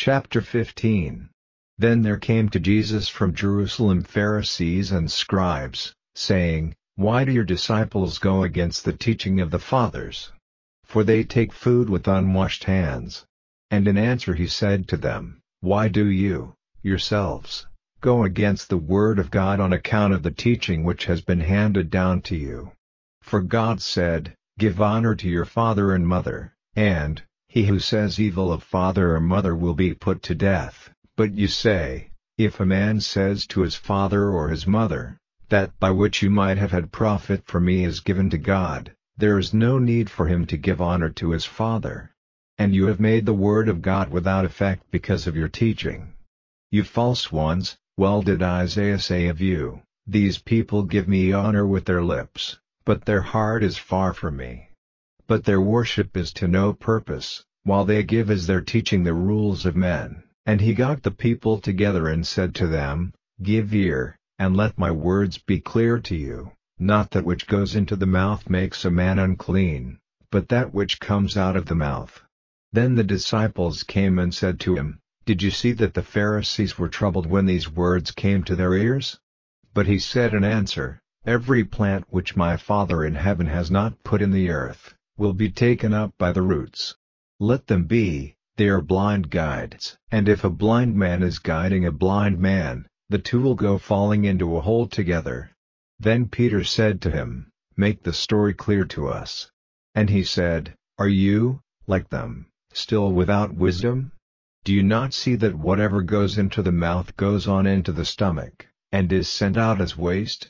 Chapter 15. Then there came to Jesus from Jerusalem Pharisees and scribes, saying, Why do your disciples go against the teaching of the fathers? For they take food with unwashed hands. And in answer he said to them, Why do you, yourselves, go against the word of God on account of the teaching which has been handed down to you? For God said, Give honor to your father and mother, and, he who says evil of father or mother will be put to death. But you say, If a man says to his father or his mother, That by which you might have had profit for me is given to God, there is no need for him to give honor to his father. And you have made the word of God without effect because of your teaching. You false ones, well did Isaiah say of you, These people give me honor with their lips, but their heart is far from me. But their worship is to no purpose, while they give as their teaching the rules of men. And he got the people together and said to them, Give ear, and let my words be clear to you. Not that which goes into the mouth makes a man unclean, but that which comes out of the mouth. Then the disciples came and said to him, Did you see that the Pharisees were troubled when these words came to their ears? But he said in answer, Every plant which my Father in heaven has not put in the earth, will be taken up by the roots. Let them be. They are blind guides. And if a blind man is guiding a blind man, the two will go falling into a hole together. Then Peter said to him, Make the story clear to us. And he said, Are you, like them, still without wisdom? Do you not see that whatever goes into the mouth goes on into the stomach, and is sent out as waste?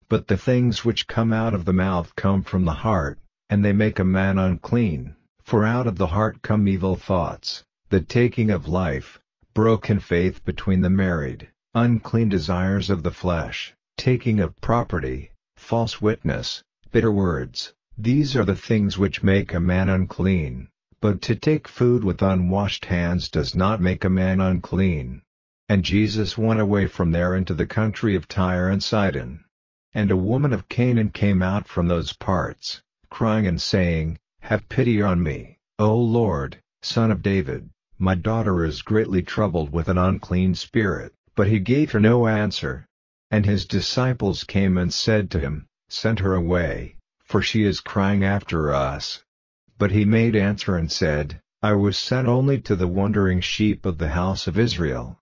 But the things which come out of the mouth come from the heart, and they make a man unclean. For out of the heart come evil thoughts, the taking of life, broken faith between the married, unclean desires of the flesh, taking of property, false witness, bitter words. These are the things which make a man unclean, but to take food with unwashed hands does not make a man unclean. And Jesus went away from there into the country of Tyre and Sidon. And a woman of Canaan came out from those parts, crying and saying, Have pity on me, O Lord, Son of David, my daughter is greatly troubled with an unclean spirit. But he gave her no answer. And his disciples came and said to him, Send her away, for she is crying after us. But he made answer and said, I was sent only to the wandering sheep of the house of Israel.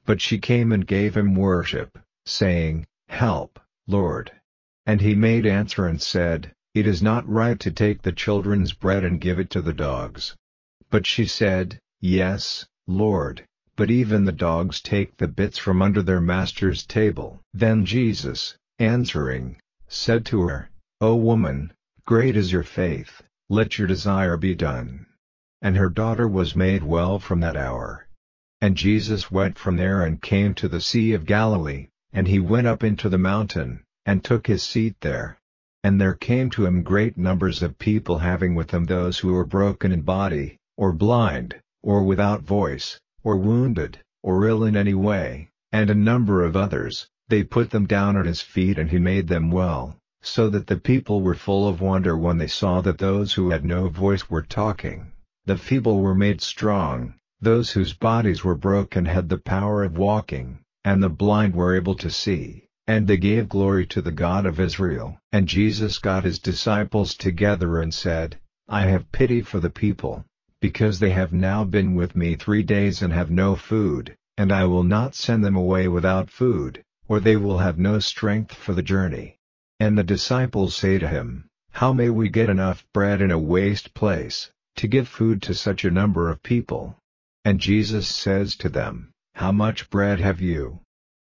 But she came and gave him worship, saying, Help, Lord. And he made answer and said, It is not right to take the children's bread and give it to the dogs. But she said, Yes, Lord, but even the dogs take the bits from under their master's table. Then Jesus, answering, said to her, O woman, great is your faith, let your desire be done. And her daughter was made well from that hour. And Jesus went from there and came to the Sea of Galilee, and he went up into the mountain, and took his seat there. And there came to him great numbers of people having with them those who were broken in body, or blind, or without voice, or wounded, or ill in any way, and a number of others. They put them down at his feet and he made them well, so that the people were full of wonder when they saw that those who had no voice were talking. The feeble were made strong, those whose bodies were broken had the power of walking, and the blind were able to see. And they gave glory to the God of Israel. And Jesus got his disciples together and said, I have pity for the people, because they have now been with me 3 days and have no food, and I will not send them away without food, or they will have no strength for the journey. And the disciples say to him, How may we get enough bread in a waste place, to give food to such a number of people? And Jesus says to them, How much bread have you?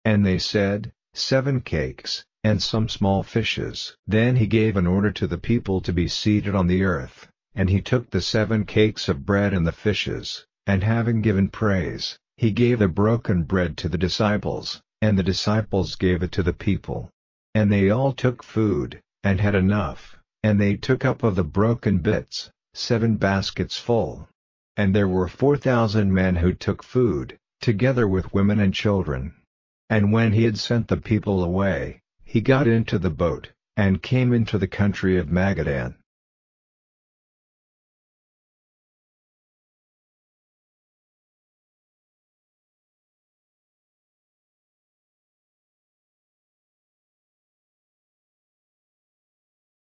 And they said, 7 cakes, and some small fishes. Then he gave an order to the people to be seated on the earth, and he took the 7 cakes of bread and the fishes, and having given praise, he gave the broken bread to the disciples, and the disciples gave it to the people. And they all took food, and had enough, and they took up of the broken bits, 7 baskets full. And there were 4,000 men who took food, together with women and children. And when he had sent the people away, he got into the boat, and came into the country of Magadan.